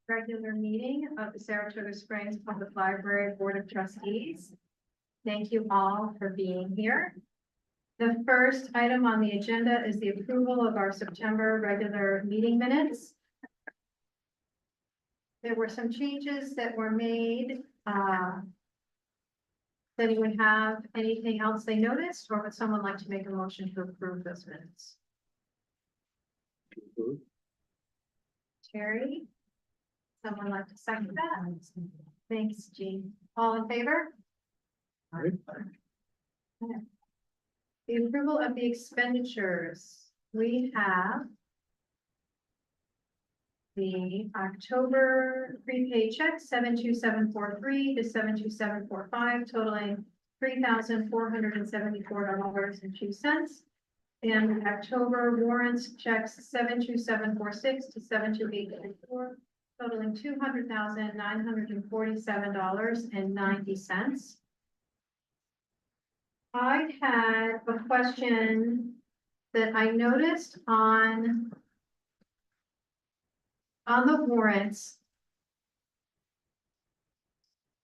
regular meeting of the Saratoga Springs Public Library Board of Trustees. Thank you all for being here. The first item on the agenda is the approval of our September regular meeting minutes. There were some changes that were made. Does anyone have anything else they noticed, or would someone like to make a motion to approve those minutes? Terry? Someone like to second that? Thanks, Jean. All in favor? Aye. Okay. The approval of the expenditures. We have the October prepaid check 72743 to 72745 totaling $3,474.02. And the October warrants checks 72746 to 72834 totaling $200,947.90. I had a question that I noticed on the warrants.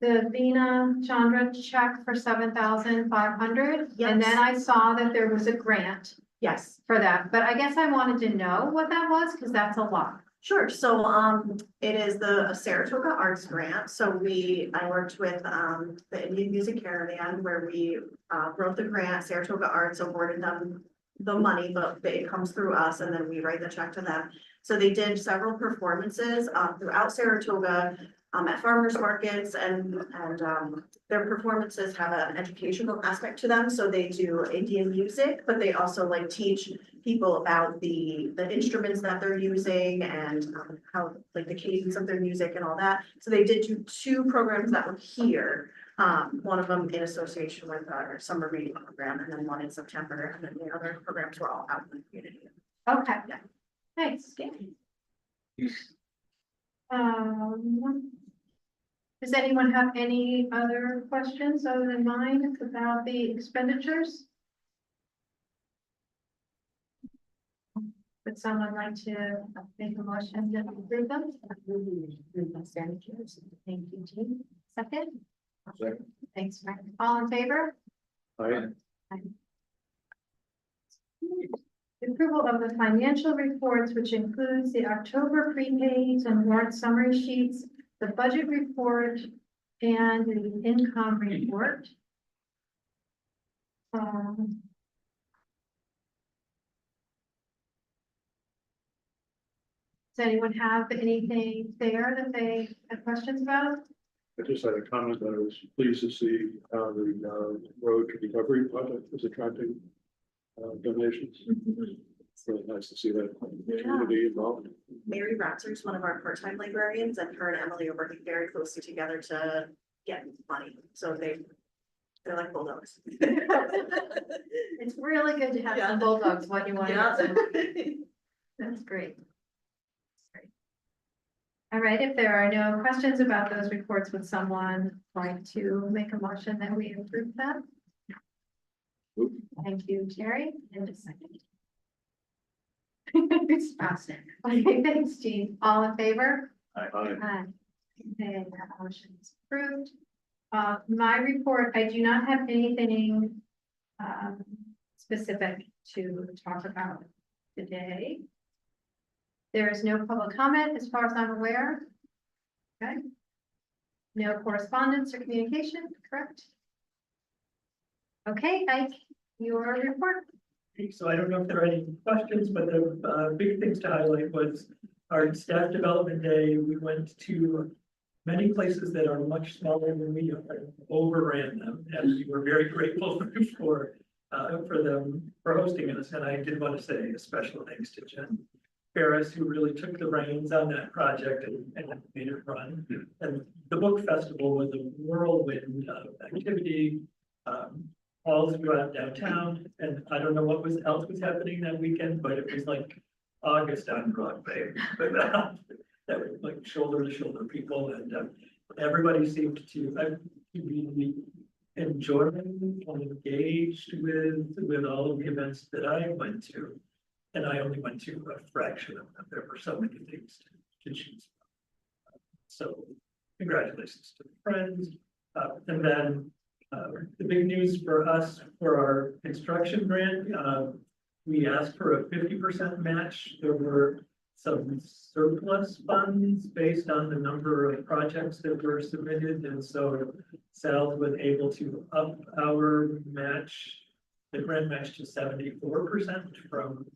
The Veena Chandra check for $7,500. Yes. And then I saw that there was a grant Yes, for that, but I guess I wanted to know what that was, because that's a lot. sure. So, it is the Saratoga Arts Grant. So I worked with, the Indian Music Caravan where we, wrote the grant. Saratoga Arts awarded them the money, but it comes through us and then we write the check to them. So they did several performances, throughout Saratoga, at farmers markets and their performances have an educational aspect to them. So they do Indian music, but they also like teach people about the instruments that they're using and how like the cadence of their music and all that. So they did do two programs that were here. One of them in association with our summer reading program and then one in September. And then the other programs were all out in the community. Okay. Yeah. Thanks. Does anyone have any other questions other than mine about the expenditures? Would someone like to make a motion to approve them? Thank you, Jean. Second? Second. Thanks, Frank. All in favor? Aye. The approval of the financial reports, which includes the October prepaids and warrant summary sheets, the budget report, and the income report. Does anyone have anything there that they have questions about? I just had a comment that I was pleased to see how the road to recovery project is attracting donations. It's really nice to see that community involved. Mary Ratzer is one of our part-time librarians and her and Emily are working very closely together to get money. So they're like bulldogs. It's really good to have Yeah. some bulldogs when you want to Yeah. get them. That's great. All right, if there are no questions about those reports, would someone like to make a motion that we approve them? Thank you, Terry. And a second. It's fast. Okay, thanks, Jean. All in favor? Aye. Aye. Okay, that motion is approved. My report, I do not have anything specific to talk about today. There is no public comment as far as I'm aware. Okay. No correspondence or communication, correct? Okay, Ike, your report. So I don't know if there are any questions, but the big things to highlight was our staff development day. We went to many places that are much smaller than we are, overran them, and we were very grateful for them for hosting us. And I did want to say a special thanks to Jen Ferris, who really took the reins on that project and made it run. And the book festival was a whirlwind of activity. All throughout downtown, and I don't know what else was happening that weekend, but it was like August on Broadway. But that was like shoulder to shoulder people, and everybody seemed to really enjoy and engaged with all of the events that I went to. And I only went to a fraction of them. There were so many things to choose from. So congratulations to the friends. And then the big news for us for our construction grant, we asked for a 50% match. There were some surplus funds based on the number of projects that were submitted, and so Sal was able to up our match, the grant match to 74% from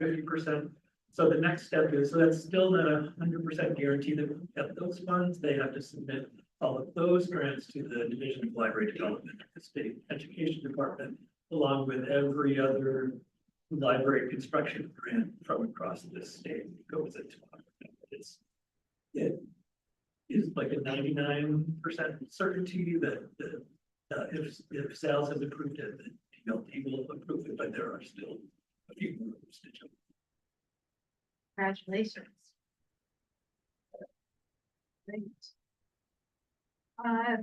50%. So the next step is, so that's still not 100% guarantee that we'll get those funds. They have to submit all of those grants to the Division of Library Development at the State Education Department, along with every other library construction grant from across the state goes into it is like a 99% certainty that if sales has approved it, the DLT will approve it, but there are still a few more to jump. Congratulations. Great.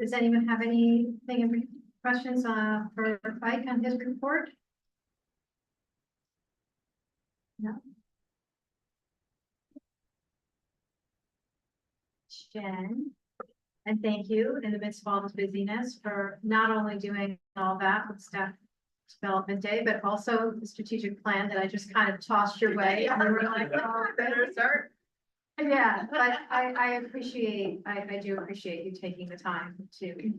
Does anyone have anything, questions for Mike on his report? No. Jen, and thank you in the midst of all this busyness for not only doing all that with staff development day, but also the strategic plan that I just kind of tossed your way. And we were like, oh, better start. Yeah, but I appreciate, I do appreciate you taking the time to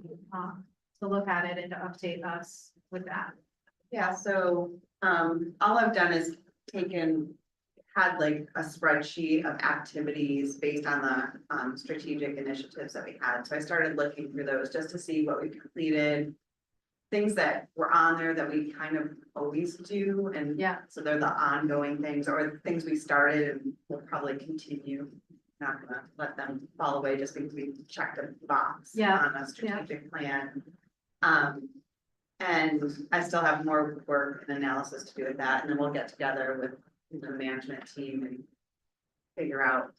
look at it and to update us with that. Yeah, so all I've done is had like a spreadsheet of activities based on the strategic initiatives that we had. So I started looking through those just to see what we completed, things that were on there that we kind of always do. And Yeah, so they're the ongoing things or things we started and will probably continue. Not gonna let them fall away just because we checked a box Yeah, on a strategic plan. And I still have more work and analysis to do with that, and then we'll get together with the management team and figure out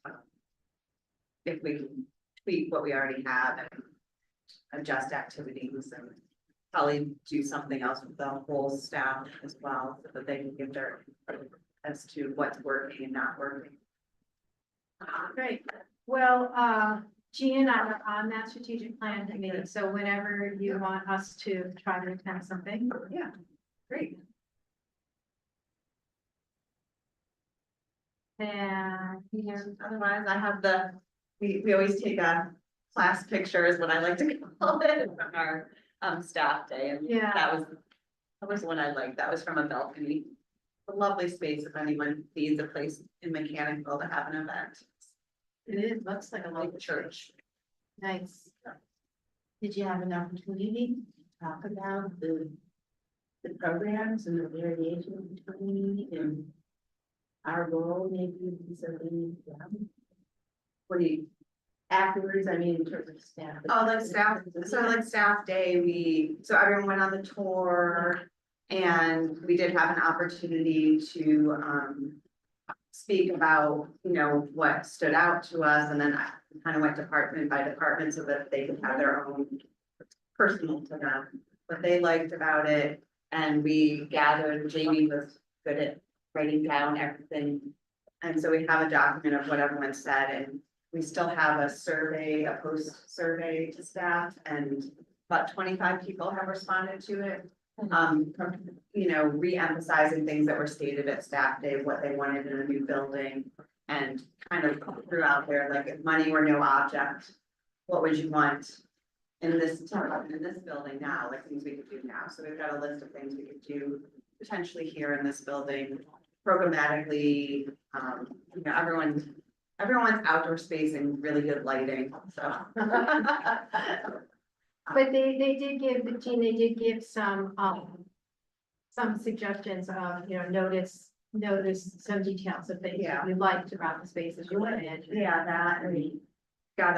if we can tweak what we already have and adjust activities and probably do something else with the whole staff as well, so that they can give their input as to what's working and not working. great. Well, Jean and I are on that strategic plan committee, so whenever you want us to try to attend something. Yeah, great. And Otherwise, I have we always take a class picture is what I like to call it from our staff day. And yeah, that was one I liked. That was from a balcony. A lovely space if anyone needs a place in Mechanical to have an event. it is, looks like a Like little church. nice. Did you have an opportunity to talk about the programs and the variation between and our role maybe in something What do you? afterwards, I mean, in terms of staff? Oh, like staff, so like staff day, so everyone went on the tour and we did have an opportunity to speak about, you know, what stood out to us, and then I kind of went department by department so that they could have their own personal to them, what they liked about it. And we gathered, Jamie was good at writing down everything. And so we have a document of what everyone said, and we still have a survey, a post survey to staff, and about 25 people have responded to it. You know, re-emphasizing things that were stated at staff day, what they wanted in a new building, and kind of threw out there, like, if money were no object, what would you want in this building now, like things we could do now. So we've got a list of things we could do potentially here in this building, programmatically. You know, everyone's outdoor space and really good lighting, so. But they did give, Jean, they did give some suggestions of, you know, notice some details of things that you liked about the spaces you wanted. Yeah, that, and we got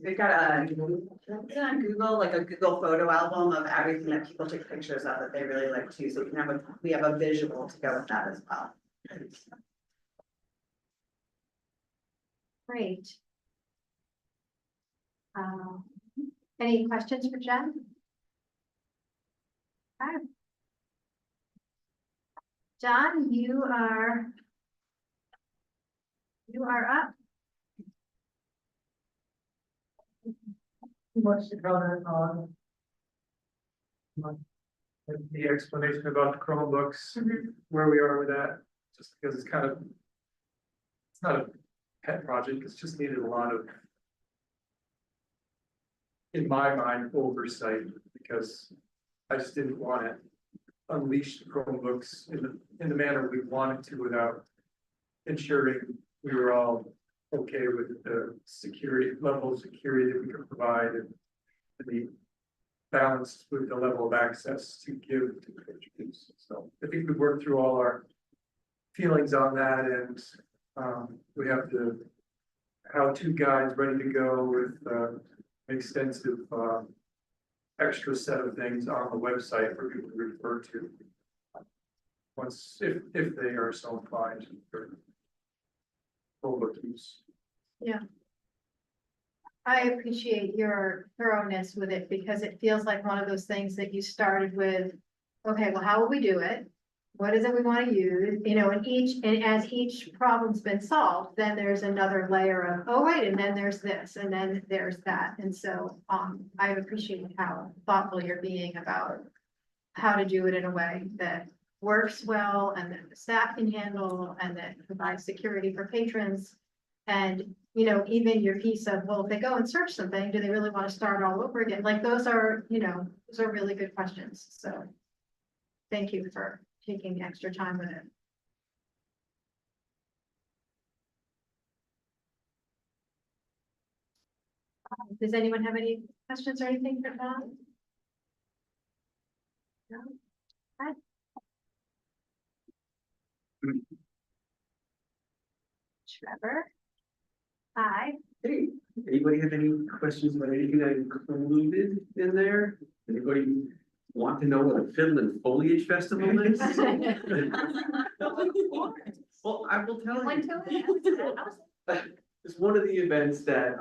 we've got on Google, like a Google photo album of everything that people took pictures of that they really like too, so we have a visual to go with that as well. Great. Any questions for Jen? Okay. John, you are up. Much to comment on. The explanation about the Chromebooks, where we are with that, just because it's kind of. It's not a pet project, it's just needed a lot of. In my mind, oversight, because I just didn't want to unleash the Chromebooks in the manner we wanted to without. Ensuring we were all okay with the security, level of security that we could provide and the balanced with the level of access to give to patrons. So I think we worked through all our feelings on that, and we have the how-to guides ready to go with an extensive extra set of things on the website for people to refer to. Once, if they are so inclined for Chromebook use. Yeah. I appreciate your thoroughness with it because it feels like one of those things that you started with, okay, well, how will we do it? What is it we want to use? You know, and as each problem's been solved, then there's another layer of, oh, wait, and then there's this, and then there's that. And so, I appreciate how thoughtful you're being about how to do it in a way that works well and that the staff can handle and that provides security for patrons. And, you know, even your piece of, well, if they go and search something, do they really want to start all over again? Like those are, you know, those are really good questions. So thank you for taking the extra time with it. Does anyone have any questions or anything for Don? No? Hi. Trevor? Hi. Hey, anybody have any questions about anything I included in there? Anybody want to know what a Finland Foliage Festival is? Well, I will tell you. It's one of the events that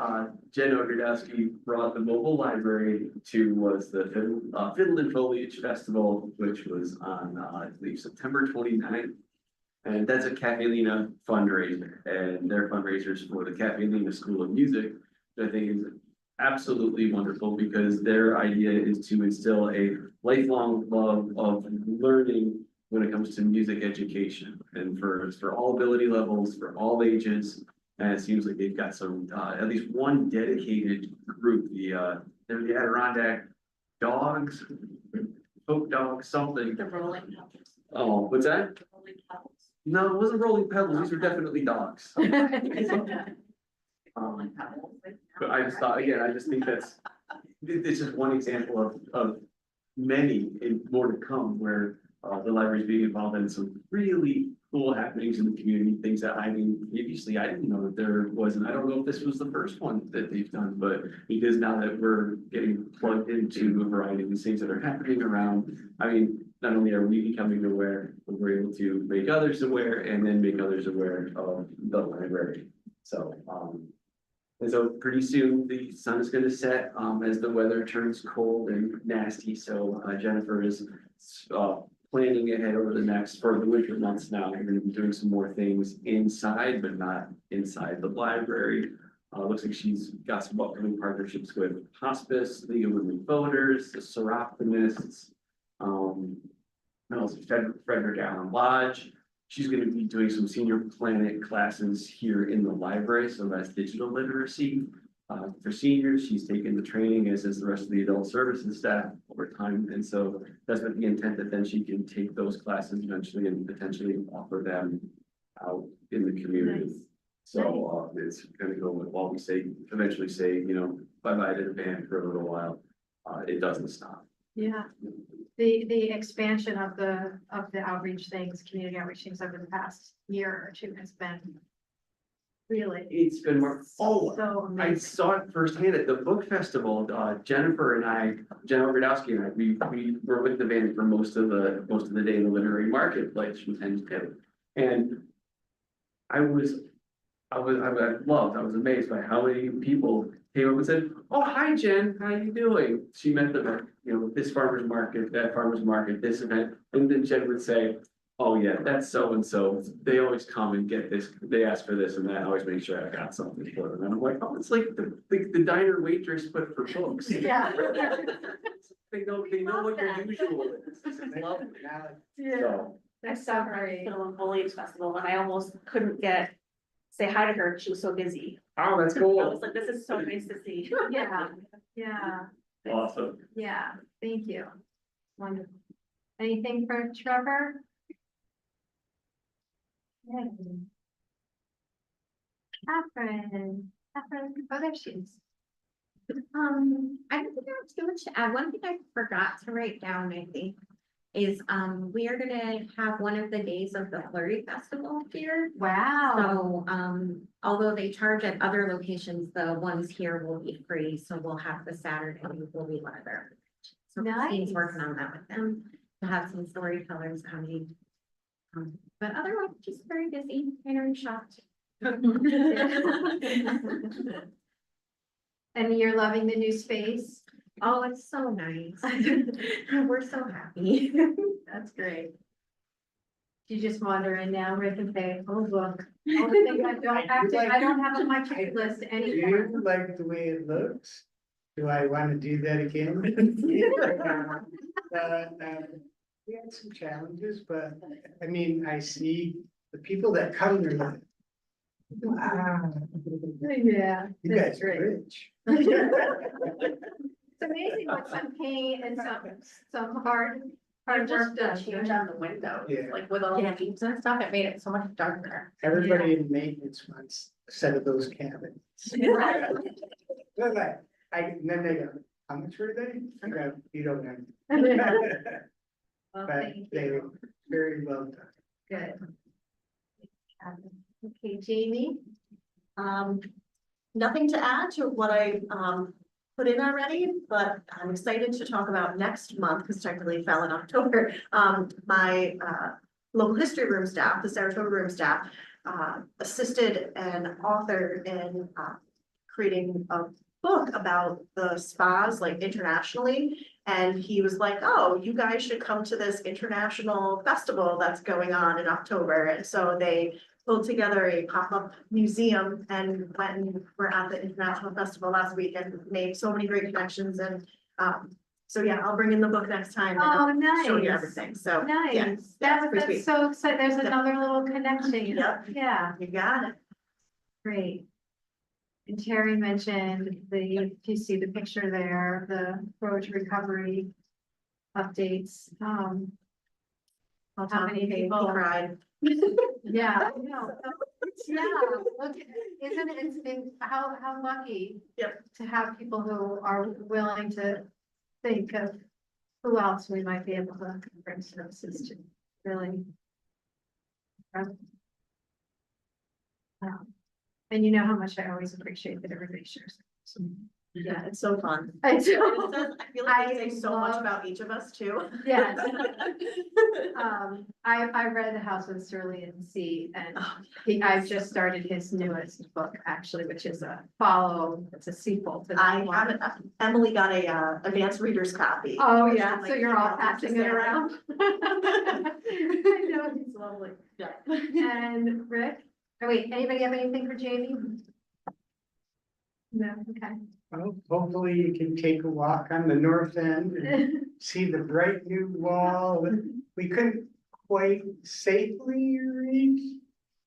Jen Ogrodowski brought the mobile library to was the Finland Foliage Festival, which was on I believe September 29th. And that's a Cafe Lena fundraiser, and their fundraisers for the Cafe Lena School of Music, which I think is absolutely wonderful because their idea is to instill a lifelong love of learning when it comes to music education and for all ability levels, for all ages. And it seems like they've got some, at least one dedicated group, they're the Adirondack Dogs, Folk Dogs, something. The rolling pebbles. Oh, what's that? The rolling pebbles. No, it wasn't rolling pebbles. These are definitely dogs. Rolling pebbles. But I just thought, again, I just think this is one example of many and more to come where the library is being involved in some really cool happenings in the community, things that I mean, previously I didn't know that there was, and I don't know if this was the first one that they've done, but because now that we're getting plugged into a variety of these things that are happening around, I mean, not only are we becoming aware, but we're able to make others aware and then make others aware of the library. So, and so pretty soon the sun is gonna set, as the weather turns cold and nasty. So, Jennifer is, planning ahead over for the winter months now. We're gonna be doing some more things inside, but not inside the library. Looks like she's got some upcoming partnerships with Hospice, League of Women Voters, the Seroptimists, and also Frederick Allen Lodge. She's gonna be doing some Senior Planet classes here in the library, so that's digital literacy. For seniors, she's taken the training, as is the rest of the adult services staff over time, and so that's with the intent that then she can take those classes eventually and potentially offer them out in the community. Nice. So it's gonna go with while we eventually say, you know, bye-bye to the band for a little while, it doesn't stop. Yeah, the expansion of the outreach things, community outreach things over the past year or two has been really It's been more, so I amazing. saw it firsthand at the book festival. Jennifer and I, Jen Ogrodowski and I, we were with the band for most of the day in the literary marketplace from 10 to 2. And I was amazed by how many people came up and said, "Oh, hi Jen, how you doing?" She met them at, you know, this farmer's market, that farmer's market, this event. And then Jen would say, oh yeah, that's so and so, they always come and get this, they ask for this and that, I always make sure I got something for them, and I'm like, oh, it's like the diner waitress, but for books. Yeah. They know what your usual is, it's lovely, Yeah, so, that's so great. Little Foliage Festival, and I almost couldn't say hi to her, she was so busy. oh, that's I cool, was like, this is so nice to see. Yeah, yeah, awesome. yeah, thank you. Wonderful. Anything for Trevor? Catherine, oh, there she is. I don't think I have too much to add. One thing I forgot to write down, I think, is, we are gonna have one of the days of the Flurry Festival here. Wow, So, although they charge at other locations, the ones here will be free, so we'll have the Saturday will be one of their. So Christine's Nice. working on that with them, to have some storytellers coming. But otherwise, just very busy, kind of shocked. and you're loving the new space? Oh, it's so nice. We're so happy. That's great. You just wander in now, Rick, and say, oh, look, all the things I don't have on my checklist Do anymore. you like the way it looks? Do I want to do that again? We had some challenges, but I mean, I see the people that come there like, wow, Yeah. you that's guys are great. rich. It's amazing what some paint and some hard Just work the does. change on the windows, Yeah. like with all the beams and stuff, it made it so much darker. Everybody in maintenance wants a set of those cabinets. Right. They're like, and then they go, how much were they? I go, you don't know. Well, But thank they you. very well done. Good. Okay, Jamie? Nothing to add to what I, put in already, but I'm excited to talk about next month, because technically it fell in October. My, local history room staff, the Saratoga room staff, assisted an author in, creating a book about the spas, like internationally. And he was like, oh, you guys should come to this international festival that's going on in October. And so they pulled together a pop-up museum and went and were at the international festival last week and made so many great connections. And so yeah, I'll bring in the book next time. And Oh, I'll show you nice. everything. So yeah, Nice. That's pretty sweet. so exciting. There's another little connection. Yep. Yeah, You got it. great. And Terry mentioned if you see the picture there, the road to recovery updates. How many people? Cried. Yeah, I know. Yeah, look, isn't it, it's been, how lucky. Yep. To have people who are willing to think of who else we might be able to bring services to, really. And you know how much I always appreciate that everybody shares. So, Yeah, it's so fun. I do. I feel like it I says so much love- about each of us too. Yes. I read The House with Cerulean Sea, and I've just started his newest book, actually, which is it's a sequel to that I one. haven't, Emily got a advanced reader's copy. Oh, which yeah, I'm so like, you're all yeah, passing it around. I know, he's lovely. Yeah. And Rick, oh wait, anybody have anything for Jamie? No, okay. Well, hopefully you can take a walk on the north end and see the bright new wall that we couldn't quite safely reach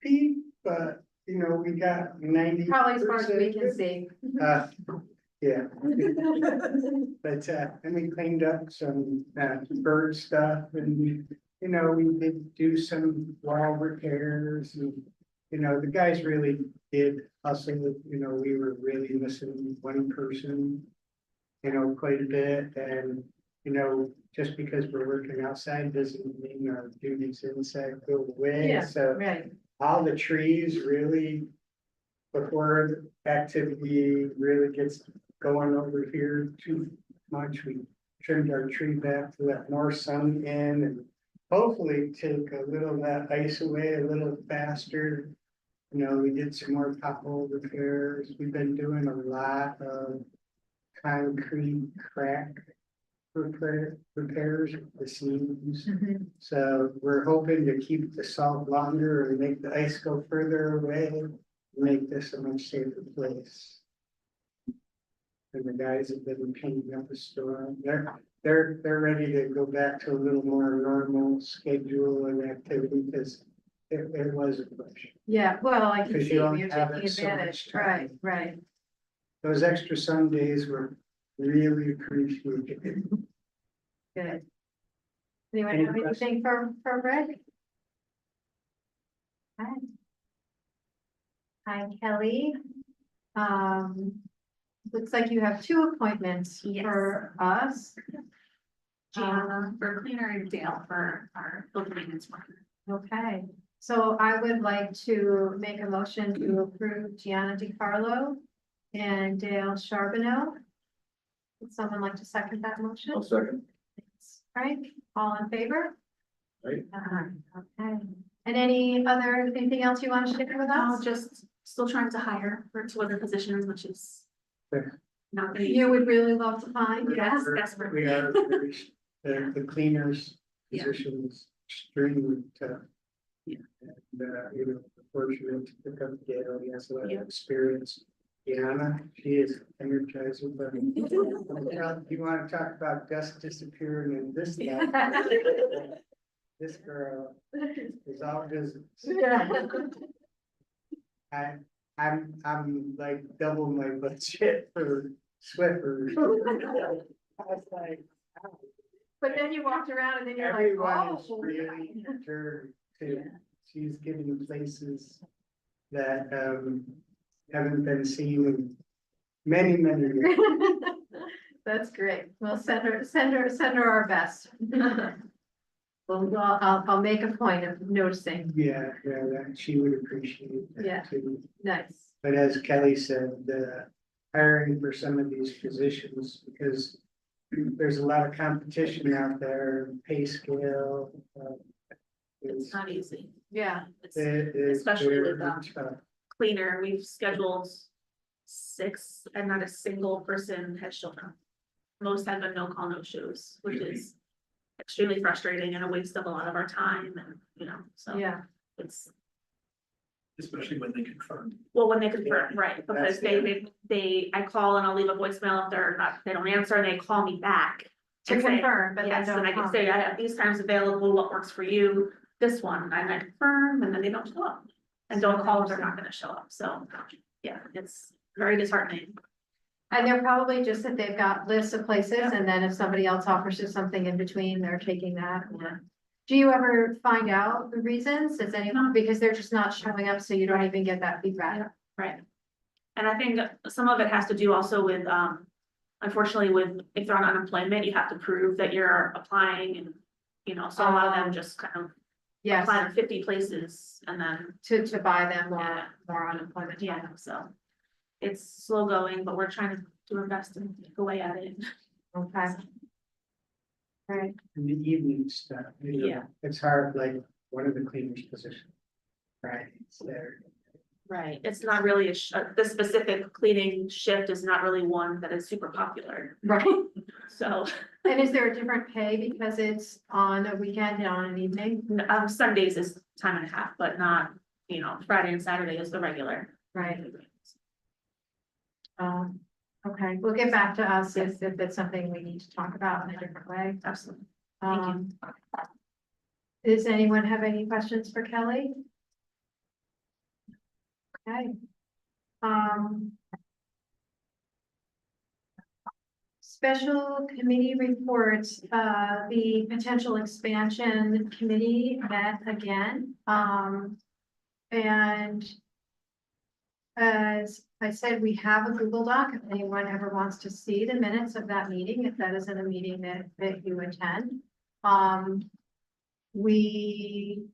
peak, but you know, we got 90%. Probably as far as we can see. Yeah. But and we cleaned up some bird stuff and you know, we did do some wall repairs and you know, the guys really did hustle. You know, we were really missing one person, you know, quite a bit. And, you know, just because we're working outside doesn't mean our duties inside go away. Yeah, So right. all the trees really, before activity really gets going over here too much, we trimmed our tree back to that north sun end and hopefully take a little of that ice away a little faster. You know, we did some more pothole repairs. We've been doing a lot of concrete crack repairs of the seams. Mhm. So we're hoping to keep the salt longer and make the ice go further away, make this a much safer place. And the guys have been painting up the storm. They're ready to go back to a little more normal schedule and activity because it was a push. Yeah, well, I can 'Cause see you you're only have taking it so much advantage, time. right, right. Those extra Sundays were really appreciated. Good. Anyone Any have anything for Rick? Hi. Hi, Kelly. Looks like you have two appointments Yes. for us. Gianna for cleaner and Dale for our building maintenance worker. Okay, so I would like to make a motion to approve Gianna DiCarlo and Dale Charbonneau. Would someone like to second that motion? I'll second. Thanks. Frank, all in favor? Right. Okay, and anything else you want to share with us? Just still trying to hire for 2 other positions, which is Fair. not gonna You would really love to find, Yes, We desperately. are, the cleaners Yeah. position is extremely tough. Yeah. And, you know, fortunate to pick up Gail, he has a lot Yeah. of experience. Diana, she is energizing, but you wanna talk about dust disappearing and this, that, this girl is all business. Yeah. I'm like double my budget for Swiffer. I was like, But then you walked around and then you're like, everyone is oh. really turned to, she's getting places that haven't been seen in many, many years. That's great. Well, send her our best. Well, I'll make a point of noticing. Yeah, that she would appreciate Yeah. that too. Nice. But as Kelly said, hiring for some of these positions, because there's a lot of competition out there, pay scale. It's not easy. Yeah. It's It is especially with, very tough. cleaner. We've scheduled 6 and not a single person has shown up. Most have been no call, no shows, which is extremely frustrating and a waste of a lot of our time and, so. Yeah. It's, Especially when they confirm. well, when they confirm, right, because That's- I call and I'll leave a voicemail if they don't answer and they call me back. To and say, confirm, but then Yes, and I don't can say, I have these times available, what works for you, this one, and I confirm, and then they don't show up. And don't call if they're not gonna show up, so, yeah, it's very disheartening. And they're probably just that they've got lists of places and then if somebody else offers you something in between, they're taking that. Do you ever find out the reasons? Is anyone, because they're just not showing up, so you don't even get that feedback? Right. And I think some of it has to do also with, unfortunately with, if they're on unemployment, you have to prove that you're applying and, so a lot of them just kind of Yes, apply to 50 places and then, to buy them Yeah. more unemployment. yeah, so. It's slow going, but we're trying to do our best and go away at it. Okay. Right, In the evening stuff, you know, Yeah. it's hard, like one of the cleaners position. Right, it's there. Right, it's not really the specific cleaning shift is not really one that is super popular, right. so. And is there a different pay because it's on a weekend and on an evening? Sundays is time and a half, but not, Friday and Saturday is the regular. Right. Okay, we'll get back to us if it's something we need to talk about in a different way. Absolutely. Thank you. Does anyone have any questions for Kelly? Okay. Special committee reports, the potential expansion committee met again, and as I said, we have a Google Doc, if anyone ever wants to see the minutes of that meeting, if that isn't a meeting that you attend. We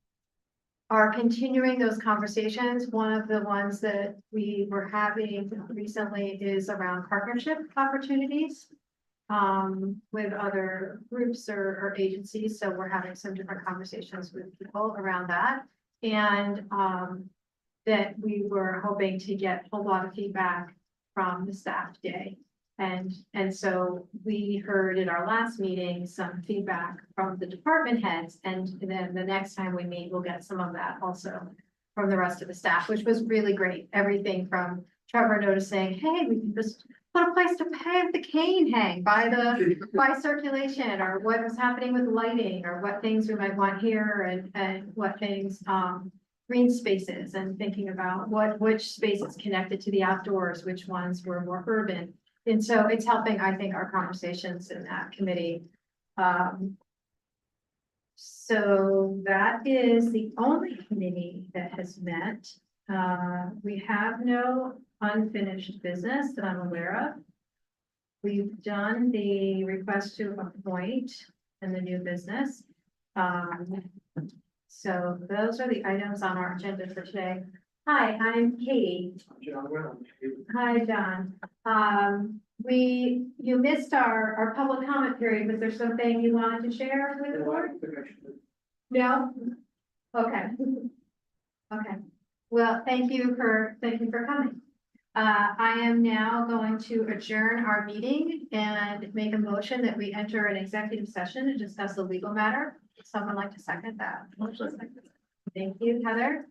are continuing those conversations. One of the ones that we were having recently is around partnership opportunities with other groups or agencies. So we're having some different conversations with people around that. And that we were hoping to get a lot of feedback from the staff day And so we heard at our last meeting some feedback from the department heads, and then the next time we meet, we'll get some of that also from the rest of the staff, which was really great. Everything from Trevor noticing, hey, we can just put a place to have the cane hang by circulation, or what was happening with lighting, or what things we might want here, and what things, green spaces, and thinking about which spaces connected to the outdoors, which ones were more urban. And so it's helping, I think, our conversations in that committee. So that is the only committee that has met. We have no unfinished business that I'm aware of. We've done the request to appoint and the new business. So those are the items on our agenda for today. Hi, I'm Katie. Hi, John. You missed our public comment period. Was there something you wanted to share with the board? No? Okay. Okay. Well, thank you for coming. I am now going to adjourn our meeting and make a motion that we enter an executive session to discuss a legal matter. Someone like to second that? Thank you, Heather.